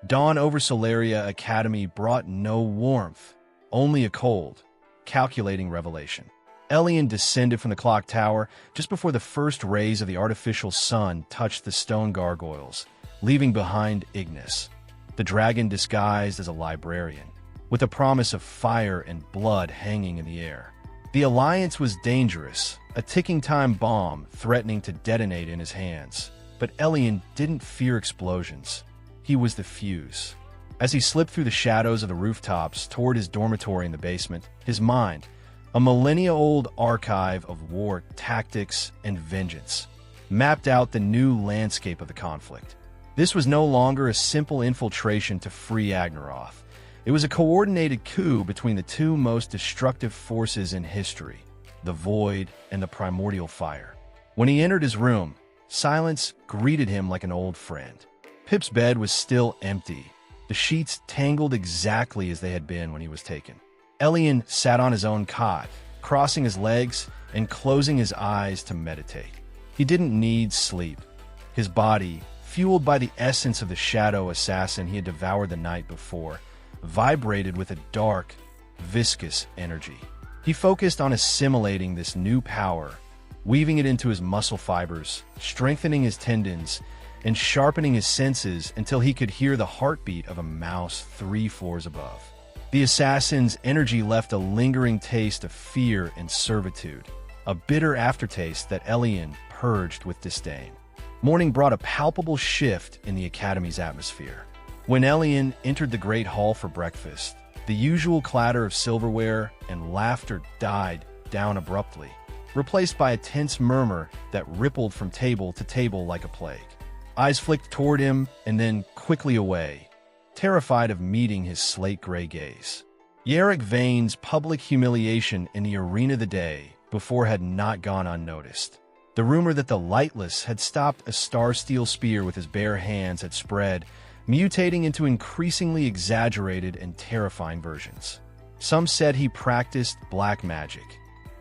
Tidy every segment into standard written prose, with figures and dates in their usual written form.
Dawn over Solaria Academy brought no warmth, only a cold, calculating revelation. Elian descended from the clock tower just before the first rays of the artificial sun touched the stone gargoyles, leaving behind Ignis, the dragon disguised as a librarian, with a promise of fire and blood hanging in the air. The alliance was dangerous, a ticking time bomb threatening to detonate in his hands. But Elian didn't fear explosions. He was the fuse. As he slipped through the shadows of the rooftops toward his dormitory in the basement, his mind, a millennia-old archive of war tactics and vengeance, mapped out the new landscape of the conflict. This was no longer a simple infiltration to free Agnaroth. It was a coordinated coup between the two most destructive forces in history, the Void and the Primordial Fire. When he entered his room, silence greeted him like an old friend. Pip's bed was still empty, the sheets tangled exactly as they had been when he was taken. Elian sat on his own cot, crossing his legs and closing his eyes to meditate. He didn't need sleep. His body, fueled by the essence of the shadow assassin he had devoured the night before, vibrated with a dark, viscous energy. He focused on assimilating this new power, weaving it into his muscle fibers, strengthening his tendons, and sharpening his senses until he could hear the heartbeat of a mouse 3 floors above. The assassin's energy left a lingering taste of fear and servitude, a bitter aftertaste that Elian purged with disdain. Morning brought a palpable shift in the Academy's atmosphere. When Elian entered the Great Hall for breakfast, the usual clatter of silverware and laughter died down abruptly, replaced by a tense murmur that rippled from table to table like a plague. Eyes flicked toward him and then quickly away, terrified of meeting his slate-gray gaze. Yarrick Vane's public humiliation in the arena the day before had not gone unnoticed. The rumor that the Lightless had stopped a star-steel spear with his bare hands had spread, mutating into increasingly exaggerated and terrifying versions. Some said he practiced black magic.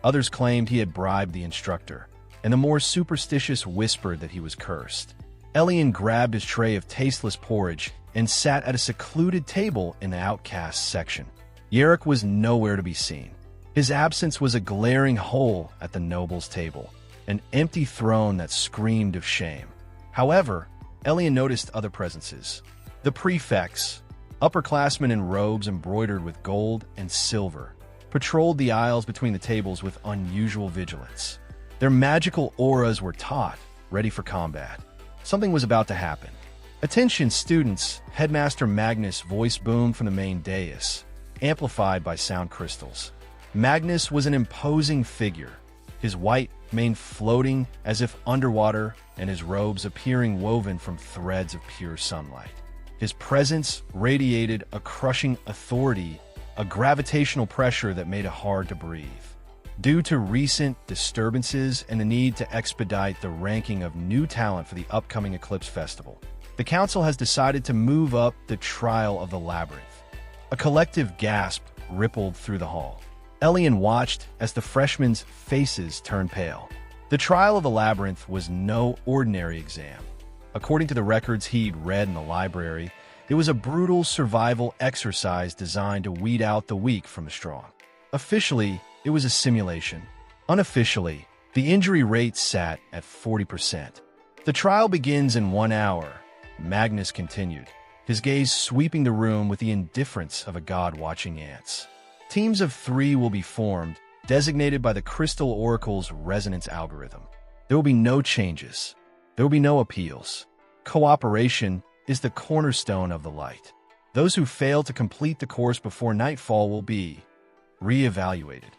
Others claimed he had bribed the instructor, and the more superstitious whispered that he was cursed. Elian grabbed his tray of tasteless porridge and sat at a secluded table in the outcasts section. Yarrick was nowhere to be seen. His absence was a glaring hole at the nobles' table, an empty throne that screamed of shame. However, Elian noticed other presences. The prefects, upperclassmen in robes embroidered with gold and silver, patrolled the aisles between the tables with unusual vigilance. Their magical auras were taut, ready for combat. Something was about to happen. "Attention, students!" Headmaster Magnus' voice boomed from the main dais, amplified by sound crystals. Magnus was an imposing figure, his white mane floating as if underwater and his robes appearing woven from threads of pure sunlight. His presence radiated a crushing authority, a gravitational pressure that made it hard to breathe. Due to recent disturbances and the need to expedite the ranking of new talent for the upcoming Eclipse Festival, the Council has decided to move up the trial of the Labyrinth. A collective gasp rippled through the hall. Elian watched as the freshmen's faces turned pale. The trial of the Labyrinth was no ordinary exam. According to the records he'd read in the library, it was a brutal survival exercise designed to weed out the weak from the strong. Officially, it was a simulation. Unofficially, the injury rate sat at 40%. "The trial begins in 1 hour," Magnus continued, his gaze sweeping the room with the indifference of a god watching ants. "Teams of 3 will be formed, designated by the Crystal Oracle's resonance algorithm. There will be no changes. There will be no appeals. Cooperation is the cornerstone of the light. Those who fail to complete the course before nightfall will be re-evaluated."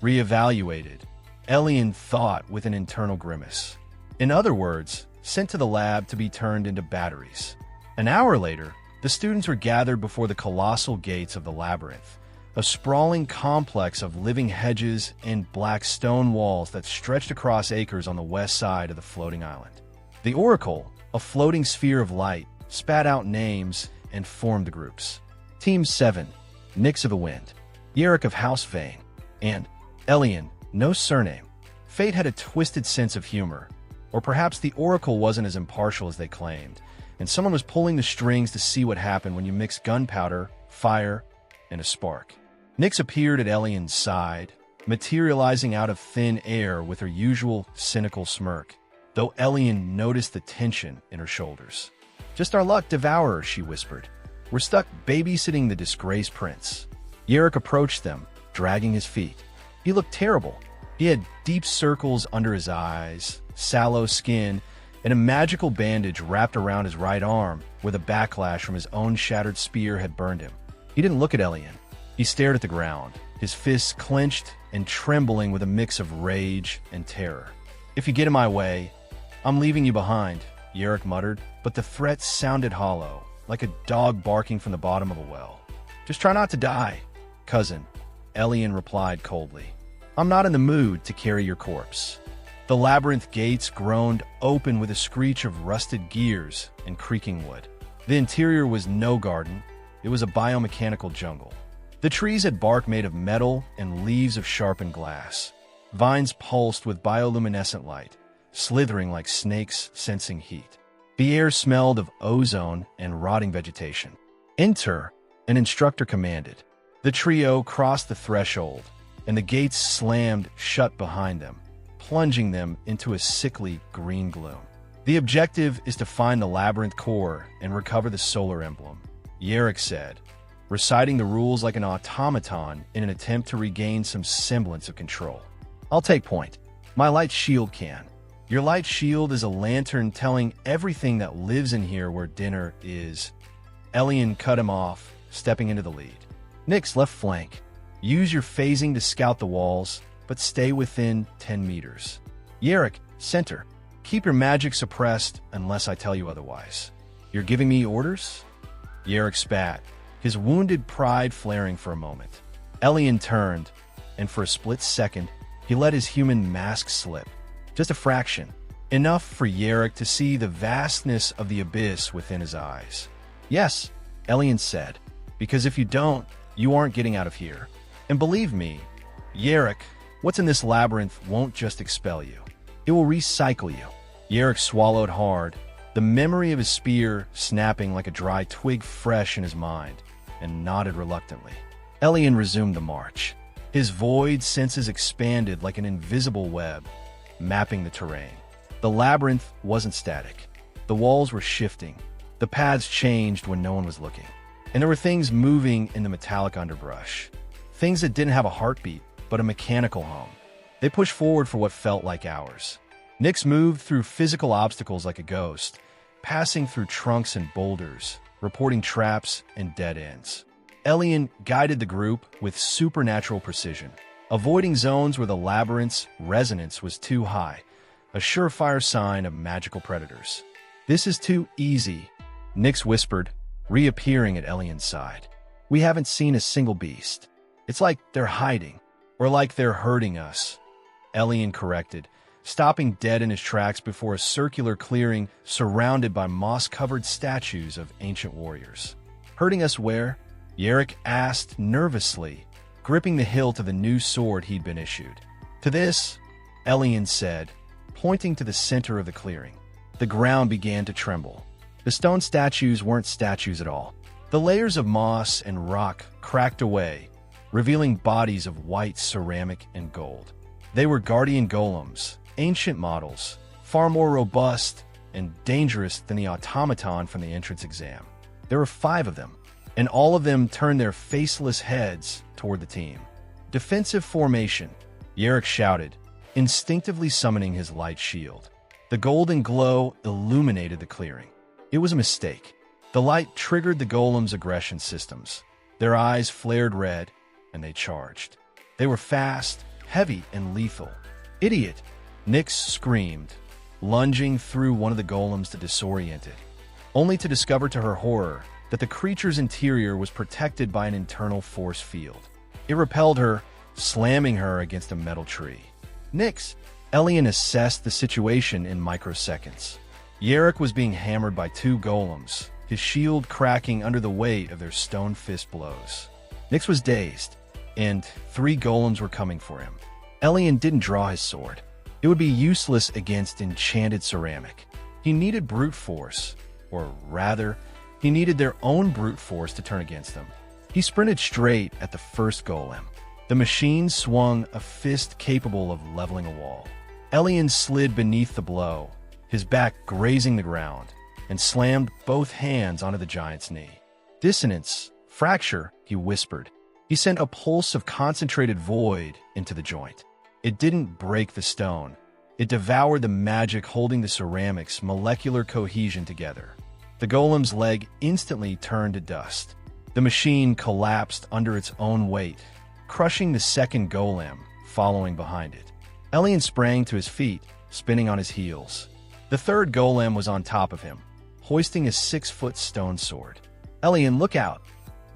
Re-evaluated, Elian thought with an internal grimace. In other words, sent to the lab to be turned into batteries. An hour later, the students were gathered before the colossal gates of the Labyrinth, a sprawling complex of living hedges and black stone walls that stretched across acres on the west side of the floating island. The Oracle, a floating sphere of light, spat out names and formed the groups. Team 7, Nyx of the Wind, Yarrick of House Vane, and Elian, no surname. Fate had a twisted sense of humor, or perhaps the Oracle wasn't as impartial as they claimed, and someone was pulling the strings to see what happened when you mix gunpowder, fire, and a spark. Nyx appeared at Elian's side, materializing out of thin air with her usual cynical smirk, though Elian noticed the tension in her shoulders. "Just our luck, devourer," she whispered. "We're stuck babysitting the disgraced prince." Yerrick approached them, dragging his feet. He looked terrible. He had deep circles under his eyes, sallow skin, and a magical bandage wrapped around his right arm where the backlash from his own shattered spear had burned him. He didn't look at Elian. He stared at the ground, his fists clenched and trembling with a mix of rage and terror. "If you get in my way, I'm leaving you behind," Yerrick muttered, but the threat sounded hollow, like a dog barking from the bottom of a well. "Just try not to die, cousin," Elian replied coldly. "I'm not in the mood to carry your corpse." The labyrinth gates groaned open with a screech of rusted gears and creaking wood. The interior was no garden. It was a biomechanical jungle. The trees had bark made of metal and leaves of sharpened glass. Vines pulsed with bioluminescent light, slithering like snakes sensing heat. The air smelled of ozone and rotting vegetation. "Enter," an instructor commanded. The trio crossed the threshold, and the gates slammed shut behind them, plunging them into a sickly green gloom. "The objective is to find the labyrinth core and recover the solar emblem," Yerrick said, reciting the rules like an automaton in an attempt to regain some semblance of control. "I'll take point. My light shield can." "Your light shield is a lantern telling everything that lives in here where dinner is." Elian cut him off, stepping into the lead. "Nyx, left flank. Use your phasing to scout the walls, but stay within 10 meters. Yerrick, center. Keep your magic suppressed unless I tell you otherwise." "You're giving me orders?" Yerrick spat, his wounded pride flaring for a moment. Elian turned, and for a split second, he let his human mask slip. Just a fraction. Enough for Yerrick to see the vastness of the abyss within his eyes. "Yes," Elian said, "because if you don't, you aren't getting out of here. And believe me, Yerrick, what's in this labyrinth won't just expel you. It will recycle you." Yerrick swallowed hard, the memory of his spear snapping like a dry twig fresh in his mind, and nodded reluctantly. Elian resumed the march. His void senses expanded like an invisible web, mapping the terrain. The labyrinth wasn't static. The walls were shifting. The paths changed when no one was looking. And there were things moving in the metallic underbrush. Things that didn't have a heartbeat, but a mechanical hum. They pushed forward for what felt like hours. Nyx moved through physical obstacles like a ghost, passing through trunks and boulders, reporting traps and dead ends. Elian guided the group with supernatural precision, avoiding zones where the labyrinth's resonance was too high, a surefire sign of magical predators. "This is too easy," Nyx whispered, reappearing at Elian's side. "We haven't seen a single beast. It's like they're hiding, or like they're hurting us," Elian corrected, stopping dead in his tracks before a circular clearing surrounded by moss-covered statues of ancient warriors. "Hurting us where?" Yerrick asked nervously, gripping the hilt of the new sword he'd been issued. "To this," Elian said, pointing to the center of the clearing. The ground began to tremble. The stone statues weren't statues at all. The layers of moss and rock cracked away, revealing bodies of white ceramic and gold. They were guardian golems, ancient models, far more robust and dangerous than the automaton from the entrance exam. There were 5 of them, and all of them turned their faceless heads toward the team. "Defensive formation," Yerrick shouted, instinctively summoning his light shield. The golden glow illuminated the clearing. It was a mistake. The light triggered the golem's aggression systems. Their eyes flared red, and they charged. They were fast, heavy, and lethal. "Idiot!" Nyx screamed, lunging through one of the golems to disorient it, only to discover to her horror that the creature's interior was protected by an internal force field. It repelled her, slamming her against a metal tree. "Nyx!" Elian assessed the situation in microseconds. Yerrick was being hammered by 2 golems, his shield cracking under the weight of their stone fist blows. Nyx was dazed, and 3 golems were coming for him. Elian didn't draw his sword. It would be useless against enchanted ceramic. He needed brute force, or rather, he needed their own brute force to turn against them. He sprinted straight at the first golem. The machine swung a fist capable of leveling a wall. Elian slid beneath the blow, his back grazing the ground, and slammed both hands onto the giant's knee. Dissonance, fracture, he whispered. He sent a pulse of concentrated void into the joint. It didn't break the stone. It devoured the magic holding the ceramic's molecular cohesion together. The golem's leg instantly turned to dust. The machine collapsed under its own weight, crushing the second golem following behind it. Elian sprang to his feet, spinning on his heels. The third golem was on top of him, hoisting a 6-foot stone sword. "Elian, look out!"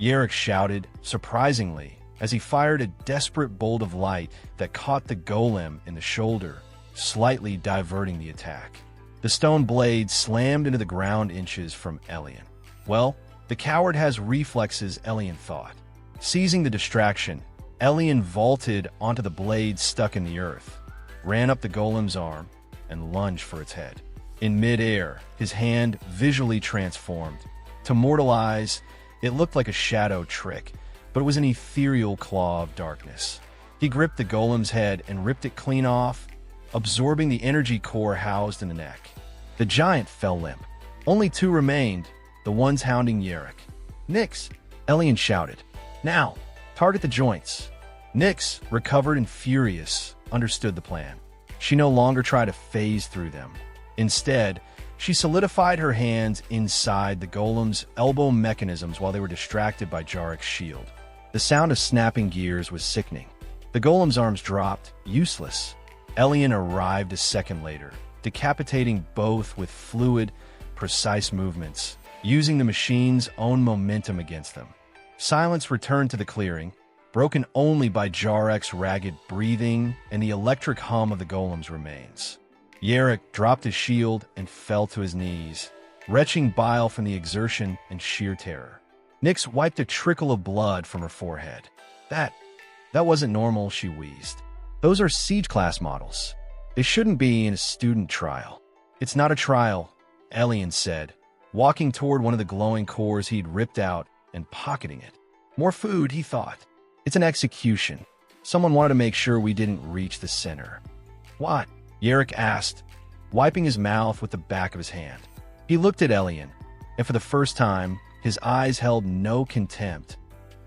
Yerrick shouted, surprisingly, as he fired a desperate bolt of light that caught the golem in the shoulder, slightly diverting the attack. The stone blade slammed into the ground inches from Elian. Well, the coward has reflexes, Elian thought. Seizing the distraction, Elian vaulted onto the blade stuck in the earth, ran up the golem's arm, and lunged for its head. In midair, his hand visually transformed. To mortal eyes, it looked like a shadow trick, but it was an ethereal claw of darkness. He gripped the golem's head and ripped it clean off, absorbing the energy core housed in the neck. The giant fell limp. Only two remained, the ones hounding Yerrick. "Nix!" Elian shouted. "Now, target the joints." Nix, recovered and furious, understood the plan. She no longer tried to phase through them. Instead, she solidified her hands inside the golem's elbow mechanisms while they were distracted by Jarick's shield. The sound of snapping gears was sickening. The golem's arms dropped, useless. Elian arrived a second later, decapitating both with fluid, precise movements, using the machine's own momentum against them. Silence returned to the clearing, broken only by Jarick's ragged breathing and the electric hum of the golem's remains. Yerrick dropped his shield and fell to his knees, retching bile from the exertion and sheer terror. Nyx wiped a trickle of blood from her forehead. That wasn't normal, she wheezed. "Those are siege class models. They shouldn't be in a student trial." "It's not a trial," Elian said, walking toward one of the glowing cores he'd ripped out and pocketing it. More food, he thought. "It's an execution. Someone wanted to make sure we didn't reach the center." "What?" Yerrick asked, wiping his mouth with the back of his hand. He looked at Elian, and for the first time, his eyes held no contempt,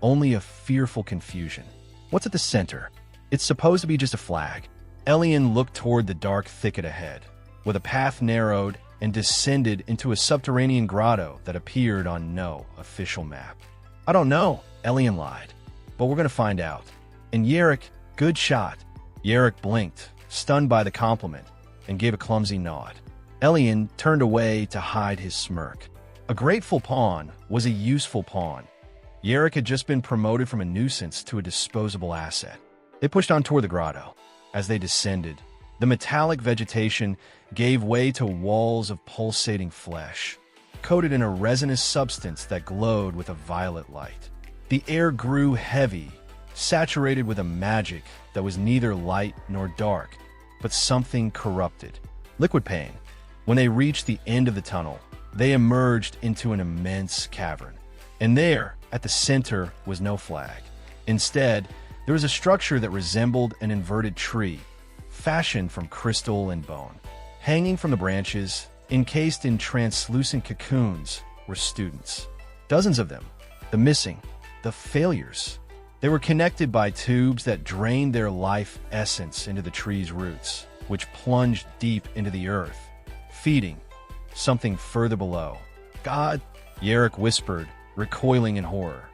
only a fearful confusion. "What's at the center?" "It's supposed to be just a flag." Elian looked toward the dark thicket ahead, where the path narrowed and descended into a subterranean grotto that appeared on no official map. "I don't know," Elian lied, "but we're going to find out." And Yerrick, "Good shot." Yerrick blinked, stunned by the compliment, and gave a clumsy nod. Elian turned away to hide his smirk. A grateful pawn was a useful pawn. Yerrick had just been promoted from a nuisance to a disposable asset. They pushed on toward the grotto. As they descended, the metallic vegetation gave way to walls of pulsating flesh, coated in a resinous substance that glowed with a violet light. The air grew heavy, saturated with a magic that was neither light nor dark, but something corrupted. Liquid pain. When they reached the end of the tunnel, they emerged into an immense cavern. And there, at the center, was no flag. Instead, there was a structure that resembled an inverted tree, fashioned from crystal and bone. Hanging from the branches, encased in translucent cocoons, were students. Dozens of them. The missing. The failures. They were connected by tubes that drained their life essence into the tree's roots, which plunged deep into the earth, feeding something further below. "God," Yerrick whispered, recoiling in horror.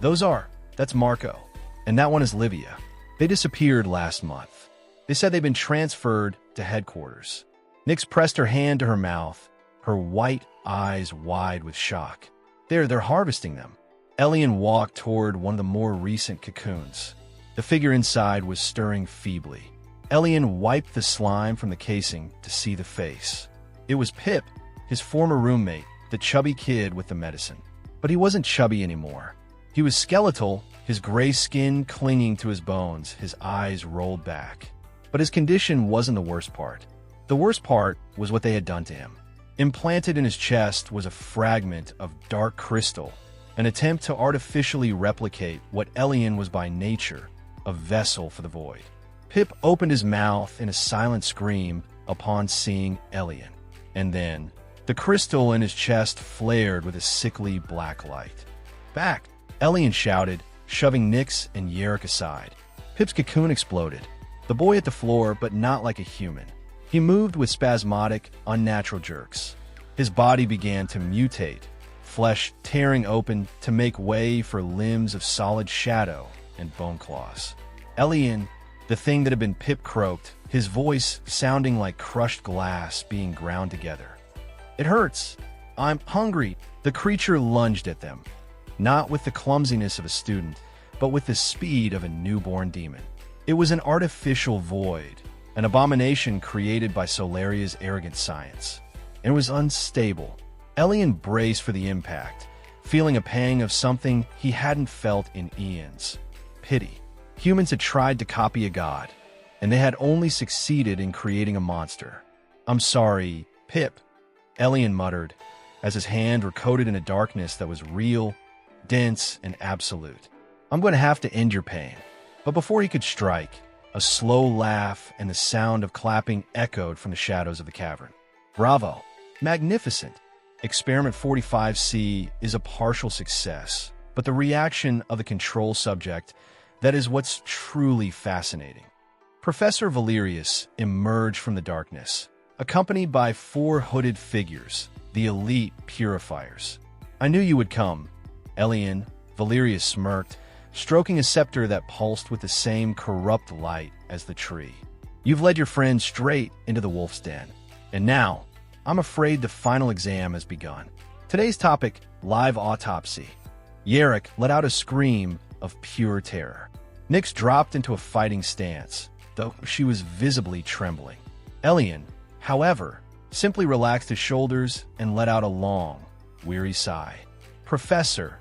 That's Marco, and that one is Livia. They disappeared last month. They said they'd been transferred to headquarters. Nyx pressed her hand to her mouth, her white eyes wide with shock. They're harvesting them." Elian walked toward one of the more recent cocoons. The figure inside was stirring feebly. Elian wiped the slime from the casing to see the face. It was Pip, his former roommate, the chubby kid with the medicine. But he wasn't chubby anymore. He was skeletal, his gray skin clinging to his bones, his eyes rolled back. But his condition wasn't the worst part. The worst part was what they had done to him. Implanted in his chest was a fragment of dark crystal, an attempt to artificially replicate what Elian was by nature, a vessel for the void. Pip opened his mouth in a silent scream upon seeing Elian, and then the crystal in his chest flared with a sickly black light. "Back!" Elian shouted, shoving Nyx and Yerrick aside. Pip's cocoon exploded, the boy hit the floor, but not like a human. He moved with spasmodic, unnatural jerks. His body began to mutate, flesh tearing open to make way for limbs of solid shadow and bone claws. Elian, the thing that had been Pip, croaked, his voice sounding like crushed glass being ground together. "It hurts. I'm hungry." The creature lunged at them, not with the clumsiness of a student, but with the speed of a newborn demon. It was an artificial void, an abomination created by Solaria's arrogant science. It was unstable. Elian braced for the impact, feeling a pang of something he hadn't felt in eons. Pity. Humans had tried to copy a god, and they had only succeeded in creating a monster. "I'm sorry, Pip," Elian muttered, as his hand were coated in a darkness that was real, dense, and absolute. "I'm going to have to end your pain." But before he could strike, a slow laugh and the sound of clapping echoed from the shadows of the cavern. "Bravo! Magnificent! Experiment 45C is a partial success, but the reaction of the control subject, that is what's truly fascinating." Professor Valerius emerged from the darkness, accompanied by 4 hooded figures, the elite purifiers. "I knew you would come, Elian," Valerius smirked, stroking a scepter that pulsed with the same corrupt light as the tree. "You've led your friend straight into the wolf's den. And now, I'm afraid the final exam has begun." Today's topic, live autopsy. Yerrick let out a scream of pure terror. Nyx dropped into a fighting stance, though she was visibly trembling. Elian, however, simply relaxed his shoulders and let out a long, weary sigh. "Professor,"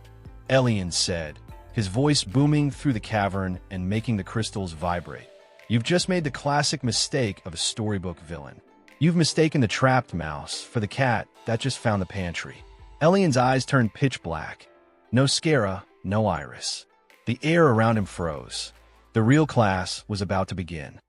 Elian said, his voice booming through the cavern and making the crystals vibrate, "you've just made the classic mistake of a storybook villain. You've mistaken the trapped mouse for the cat that just found the pantry." Elian's eyes turned pitch black. No Scara, no Iris. The air around him froze. The real class was about to begin.